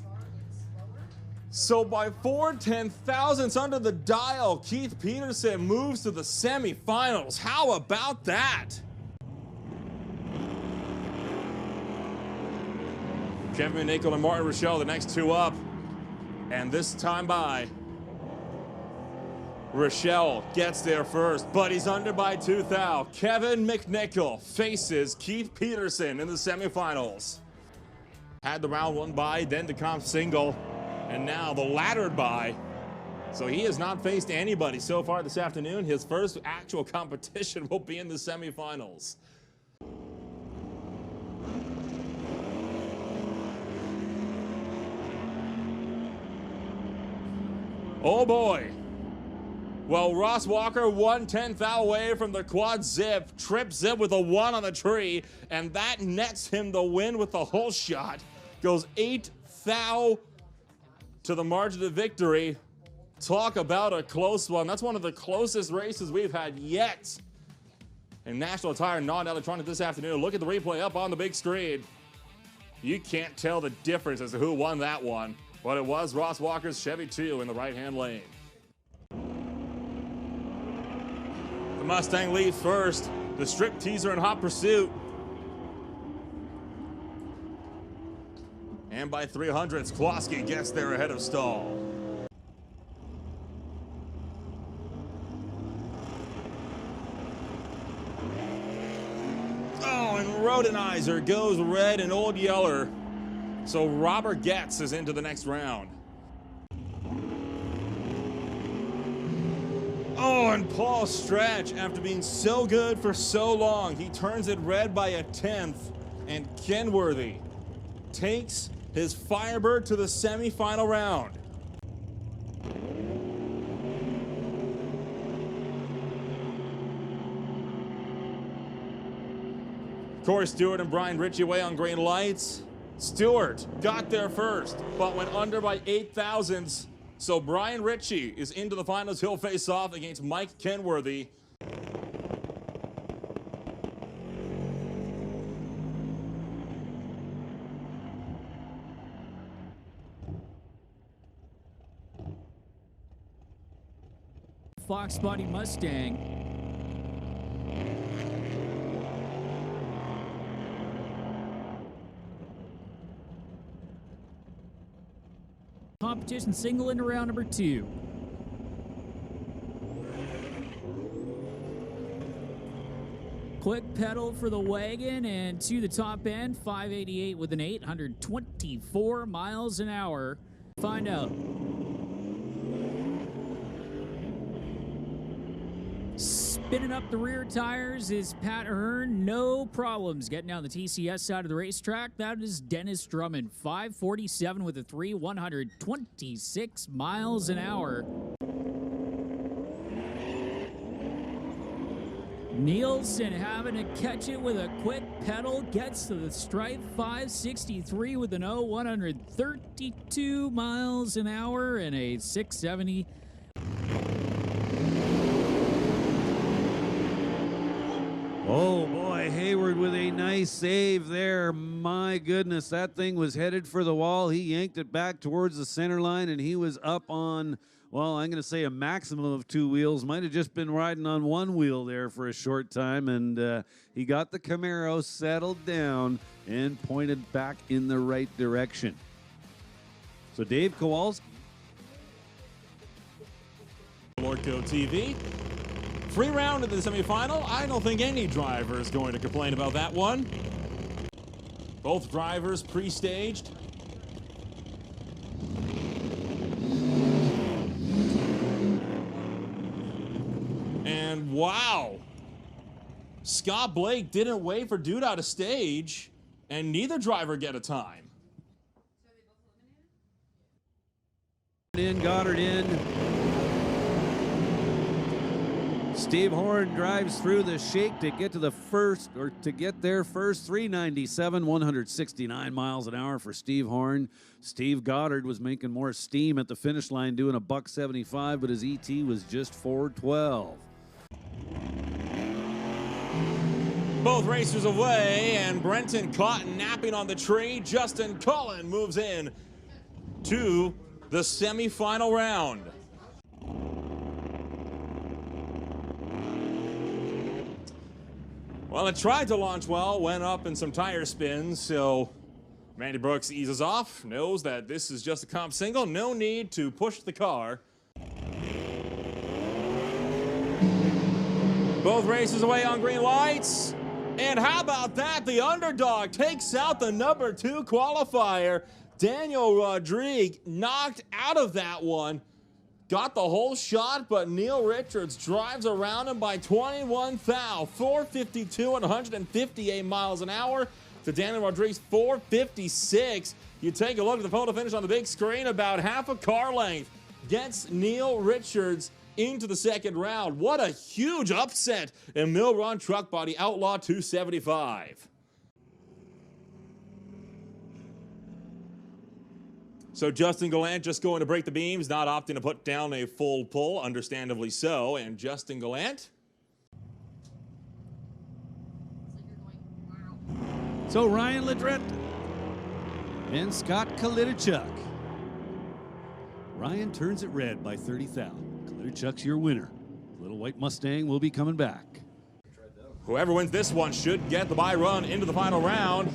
S1: So by 4/10,000ths under the dial, Keith Peterson moves to the semifinals. How about that? Kevin Nickel and Martin Rochelle, the next two up. And this time by, Rochelle gets there first, but he's under by 2 thou. Kevin McNichol faces Keith Peterson in the semifinals. Had the round 1 bye, then the comp single, and now the laddered bye. So he has not faced anybody so far this afternoon. His first actual competition will be in the semifinals. Oh boy. Well, Ross Walker 1/10 thou away from the quad zip, trip zip with a 1 on the tree, and that nets him the win with the whole shot. Goes 8 thou to the margin of victory. Talk about a close one. That's one of the closest races we've had yet. and National Tire non-electronic this afternoon. Look at the replay up on the big screen. You can't tell the difference as to who won that one, but it was Ross Walker's Chevy 2 in the right-hand lane. The Mustang leads first. The Strip Teaser in hot pursuit. And by 300ths, Klosky gets there ahead of Stahl. Oh, and Rodenizer goes red and Old Yeller. So Robert Getz is into the next round. Oh, and Paul Stretch, after being so good for so long, he turns it red by a 10th, and Kenworthy takes his Firebird to the semifinal round. Corey Stewart and Brian Ritchie away on green lights. Stewart got there first, but went under by 8 thousandths. So Brian Ritchie is into the finals. He'll face off against Mike Kenworthy.
S3: Fox Body Mustang. Competition single into round number 2. Quick pedal for the wagon and to the top end, 588 with an 824 miles an hour. Find out. Spinning up the rear tires is Pat Ahern. No problems getting down the TCS side of the racetrack. That is Dennis Drummond. 547 with a 3, 126 miles an hour. Nielsen having to catch it with a quick pedal. Gets to the stripe. 563 with an 0, 132 miles an hour and a 670.
S2: Oh boy, Hayward with a nice save there. My goodness, that thing was headed for the wall. He yanked it back towards the center line, and he was up on, well, I'm going to say a maximum of 2 wheels. Might have just been riding on 1 wheel there for a short time, and he got the Camaro settled down and pointed back in the right direction. So Dave Kowalski.
S1: Lorco TV. Free round in the semifinal. I don't think any driver is going to complain about that one. Both drivers pre-staged. And wow, Scott Blake didn't wait for Duda to stage, and neither driver get a time.
S2: In, Goddard in. Steve Horn drives through the shake to get to the first, or to get there first. 397, 169 miles an hour for Steve Horn. Steve Goddard was making more steam at the finish line, doing a $175, but his ET was just 412.
S1: Both racers away, and Brenton Cotton napping on the tree. Justin Cullen moves in to the semifinal round. Well, it tried to launch well, went up in some tire spins, so Randy Brooks eases off, knows that this is just a comp single, no need to push the car. Both races away on green lights. And how about that? The underdog takes out the number 2 qualifier. Daniel Rodriguez knocked out of that one. Got the whole shot, but Neil Richards drives around him by 21 thou. 452 and 158 miles an hour to Daniel Rodriguez, 456. You take a look at the photo finish on the big screen, about half a car length gets Neil Richards into the second round. What a huge upset in Mill Run Truck Body Outlaw 275. So Justin Gallant just going to break the beams, not opting to put down a full pull, understandably so. And Justin Gallant
S2: So Ryan Ledrette and Scott Kalidichuk. Ryan turns it red by 30 thou. Kalidichuk's your winner. Little White Mustang will be coming back.
S1: Whoever wins this one should get the bye run into the final round.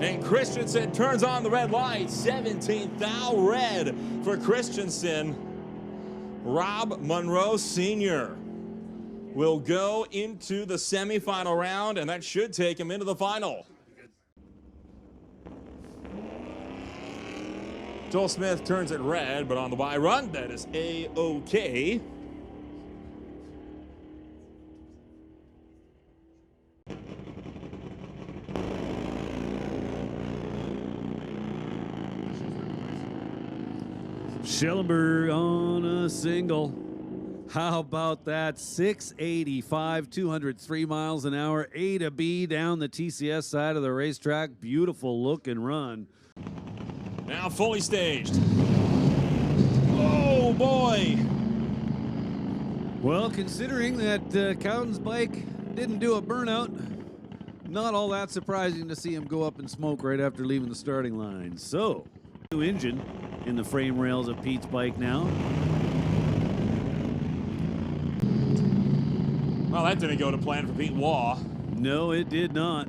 S1: And Christensen turns on the red light. 17th thou red for Christensen. Rob Monroe Sr. will go into the semifinal round, and that should take him into the final. Joel Smith turns it red, but on the bye run, that is A-OK.
S2: Schellenberg on a single. How about that? 685, 203 miles an hour, A to B down the TCS side of the racetrack. Beautiful look and run.
S1: Now fully staged. Oh, boy.
S2: Well, considering that Cowden's bike didn't do a burnout, not all that surprising to see him go up in smoke right after leaving the starting line. So, new engine in the frame rails of Pete's bike now.
S1: Well, that didn't go to plan for Pete Waugh.
S2: No, it did not.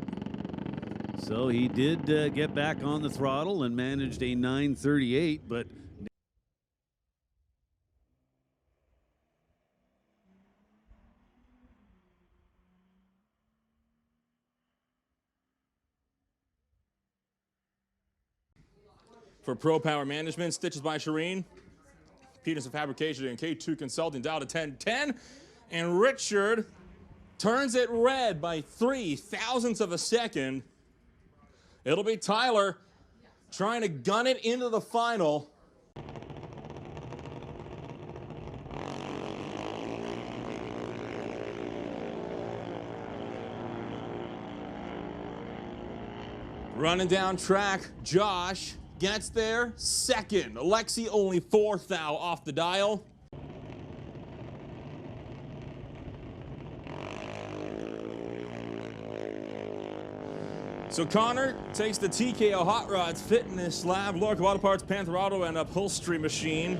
S2: So he did get back on the throttle and managed a 938, but
S1: For Pro Power Management, stitches by Shireen, Peterson Fabrication, and K2 Consulting down to 10-10. And Richard turns it red by 3 thousandths of a second. It'll be Tyler trying to gun it into the final. Running down track, Josh gets there second. Alexi only 4 thou off the dial. So Connor takes the TKO Hot Rods Fitness Lab, Lorca Auto Parts, Panther Auto, and Upholstery Machine.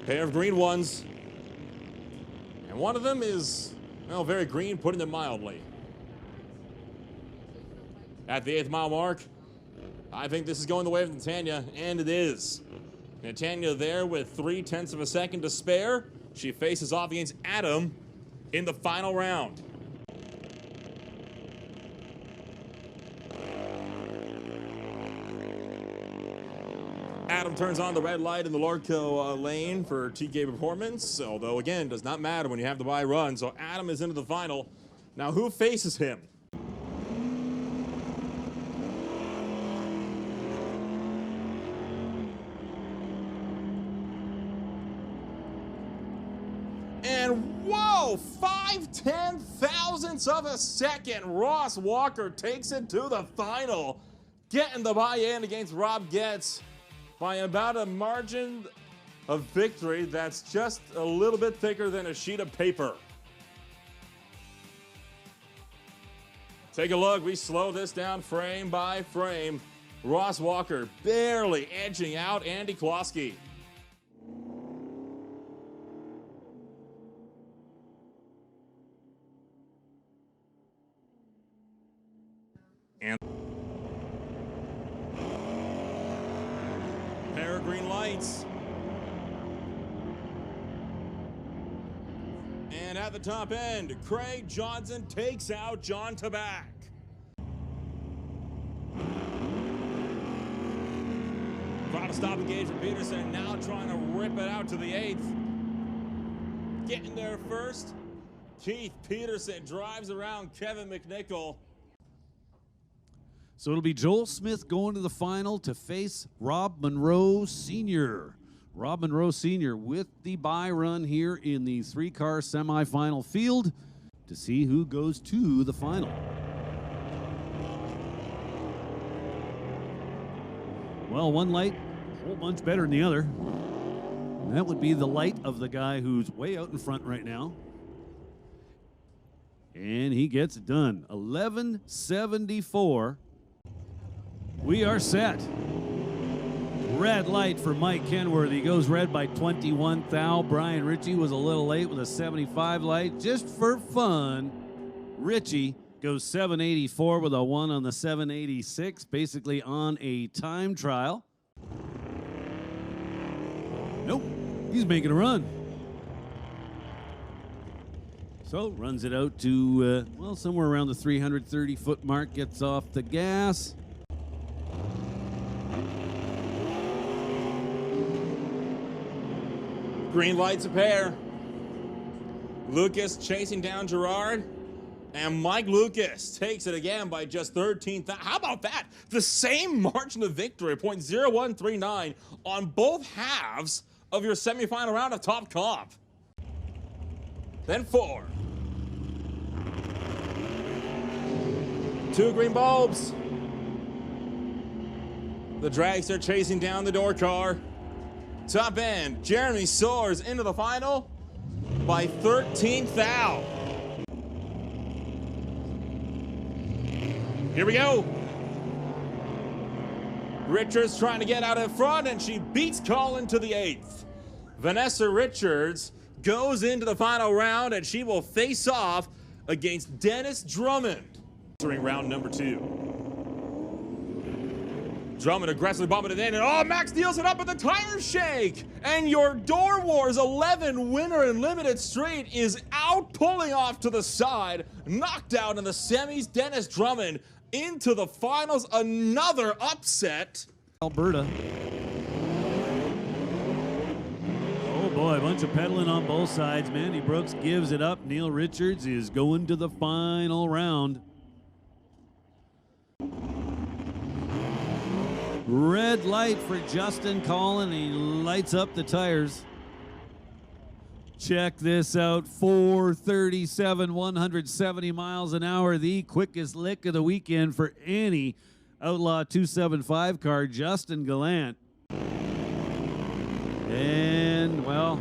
S1: Pair of green ones. And one of them is, well, very green, putting it mildly. At the 8th mile mark, I think this is going the way of Natanya, and it is. Natanya there with 0.3 of a second to spare. She faces off against Adam in the final round. Adam turns on the red light in the Lorco lane for TK Performance, although again, does not matter when you have the bye run. So Adam is into the final. Now who faces him? And whoa, 5/10 thousandths of a second. Ross Walker takes it to the final, getting the buy-in against Rob Getz by about a margin of victory that's just a little bit thicker than a sheet of paper. Take a look. We slow this down frame by frame. Ross Walker barely edging out Andy Klosky. And pair of green lights. And at the top end, Craig Johnson takes out John Tabak. Trying to stop engage for Peterson, now trying to rip it out to the 8th. Getting there first, Keith Peterson drives around Kevin McNichol.
S2: So it'll be Joel Smith going to the final to face Rob Monroe Sr. Rob Monroe Sr. with the bye run here in the 3-car semifinal field to see who goes to the final. Well, one light, a whole bunch better than the other. And that would be the light of the guy who's way out in front right now. And he gets it done. 11:74. We are set. Red light for Mike Kenworthy. Goes red by 21 thou. Brian Ritchie was a little late with a 75 light. Just for fun, Ritchie goes 784 with a 1 on the 786, basically on a time trial. Nope, he's making a run. So runs it out to, well, somewhere around the 330-foot mark, gets off the gas.
S1: Green lights a pair. Lucas chasing down Gerard. And Mike Lucas takes it again by just 13th. How about that? The same margin of victory, .0139 on both halves of your semifinal round of Top Comp. Then 4. 2 green bulbs. The dragster chasing down the door car. Top end, Jeremy soars into the final by 13 thou. Here we go. Richards trying to get out in front, and she beats Colin to the 8th. Vanessa Richards goes into the final round, and she will face off against Dennis Drummond during round number 2. Drummond aggressively bumping it in, and oh, Max deals it up with the tire shake! And your Doorwarz 11 winner in Limited Street is out, pulling off to the side, knocked out in the semis. Dennis Drummond into the finals, another upset.
S2: Alberta. Oh boy, a bunch of pedaling on both sides. Mandy Brooks gives it up. Neil Richards is going to the final round. Red light for Justin Collin. He lights up the tires. Check this out. 437, 170 miles an hour. The quickest lick of the weekend for any Outlaw 275 car, Justin Gallant. And, well,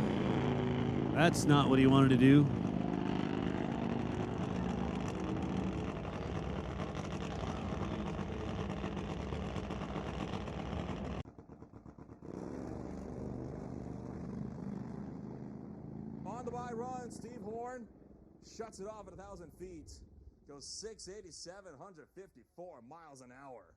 S2: that's not what he wanted to do.
S1: On the by run, Steve Horn shuts it off at 1,000 feet. Goes 687, 154 miles an hour.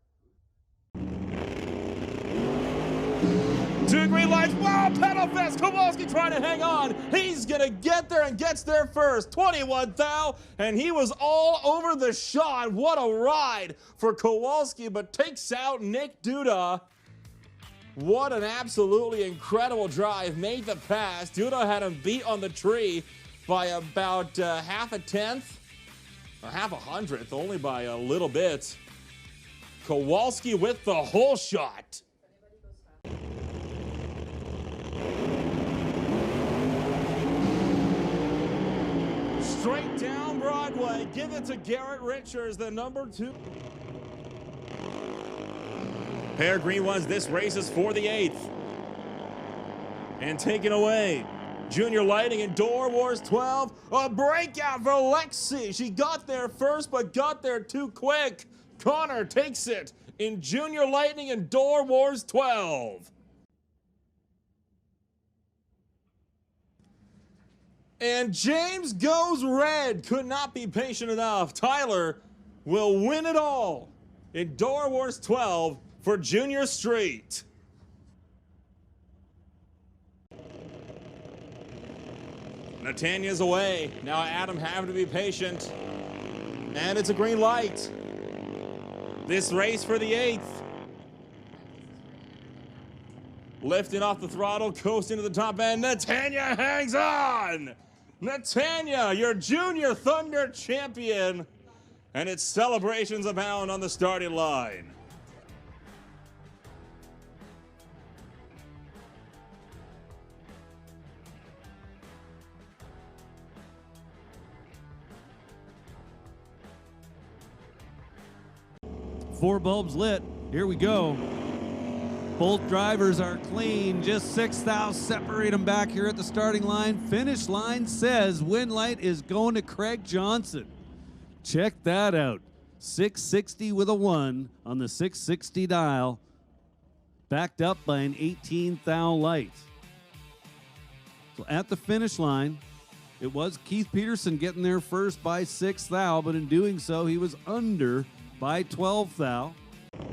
S1: 2 green lights. Wow, pedal fest. Kowalski trying to hang on. He's going to get there and gets there first. 21 thou, and he was all over the shot. What a ride for Kowalski, but takes out Nick Duda. What an absolutely incredible drive. Made the pass. Duda had him beat on the tree by about half a tenth. Or half a hundredth, only by a little bit. Kowalski with the whole shot. Straight down Broadway. Give it to Garrett Richards, the number 2. Pair of green ones. This race is for the 8th. And taken away. Junior Lighting and Doorwarz 12. A breakout for Lexi. She got there first, but got there too quick. Connor takes it in Junior Lightning and Doorwarz 12. And James goes red. Could not be patient enough. Tyler will win it all in Doorwarz 12 for Junior Street. Natania's away. Now Adam having to be patient. And it's a green light. This race for the 8th. Lifting off the throttle, coasting to the top end. Natania hangs on! Natania, your Junior Thunder champion. And its celebrations abound on the starting line.
S2: Four bulbs lit. Here we go. Both drivers are clean. Just 6 thou separate them back here at the starting line. Finish line says win light is going to Craig Johnson. Check that out. 660 with a 1 on the 660 dial. Backed up by an 18 thou light. So at the finish line, it was Keith Peterson getting there first by 6 thou, but in doing so, he was under by 12 thou.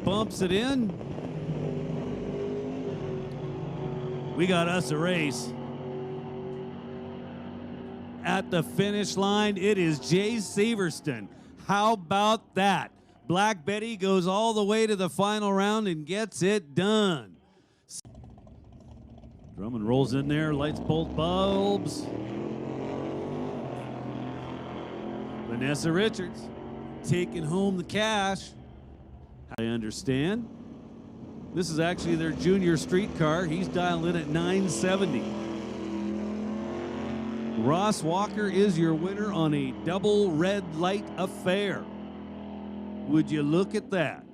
S2: Bumps it in. We got us a race. At the finish line, it is Jay Severston. How about that? Black Betty goes all the way to the final round and gets it done. Drummond rolls in there, lights both bulbs. Vanessa Richards taking home the cash. I understand. This is actually their junior street car. He's dialed in at 970. Ross Walker is your winner on a double red light affair. Would you look at that?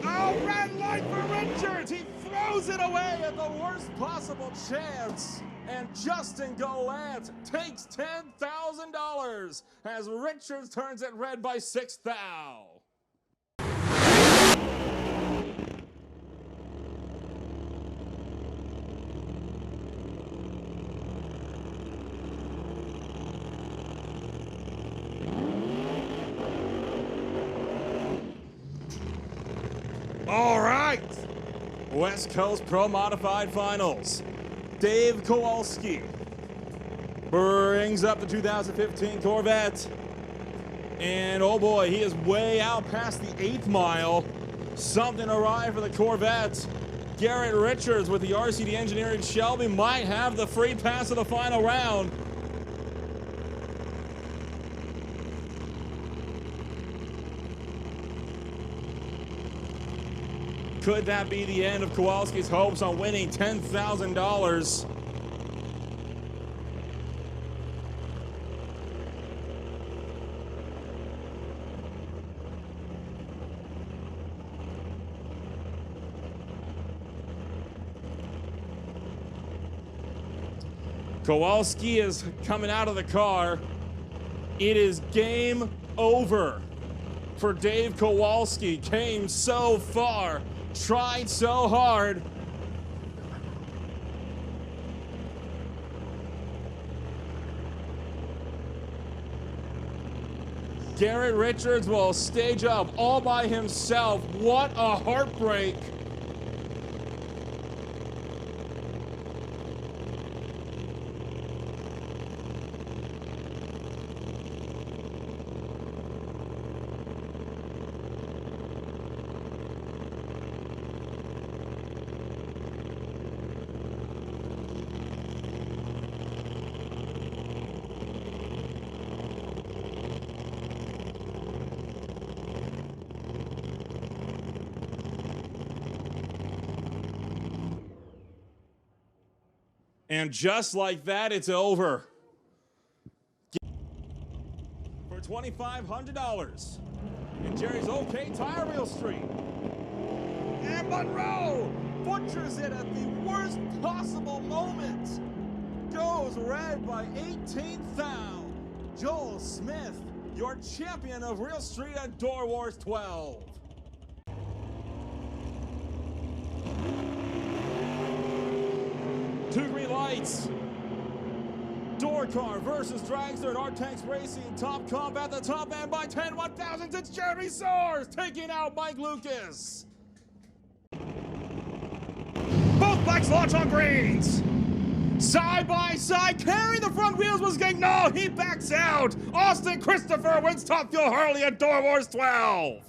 S1: Oh, red light for Richards. He throws it away at the worst possible chance. And Justin Gallant takes $10,000 as Richards turns it red by 6 thou. All right, West Coast Pro Modified Finals. Dave Kowalski brings up the 2015 Corvette. And oh boy, he is way out past the 8th mile. Something awry for the Corvette. Garrett Richards with the RCD Engineering Shelby might have the free pass of the final round. Could that be the end of Kowalski's hopes on winning $10,000? Kowalski is coming out of the car. It is game over for Dave Kowalski. Came so far. Tried so hard. Garrett Richards will stage up all by himself. What a heartbreak. And just like that, it's over. For $2,500 in Jerry's OK Tire Wheel Street. And Monroe butchers it at the worst possible moment. Goes red by 18 thou. Joel Smith, your champion of Real Street at Doorwarz 12. Two green lights. Door car versus dragster at R-Tanks Racing. Top comp at the top end by 10 1,000. It's Jeremy Soares taking out Mike Lucas. Both bikes launch on greens. Side by side, carrying the front wheels was getting, no, he backs out. Austin Christopher wins Top Fuel Harley at Doorwarz 12.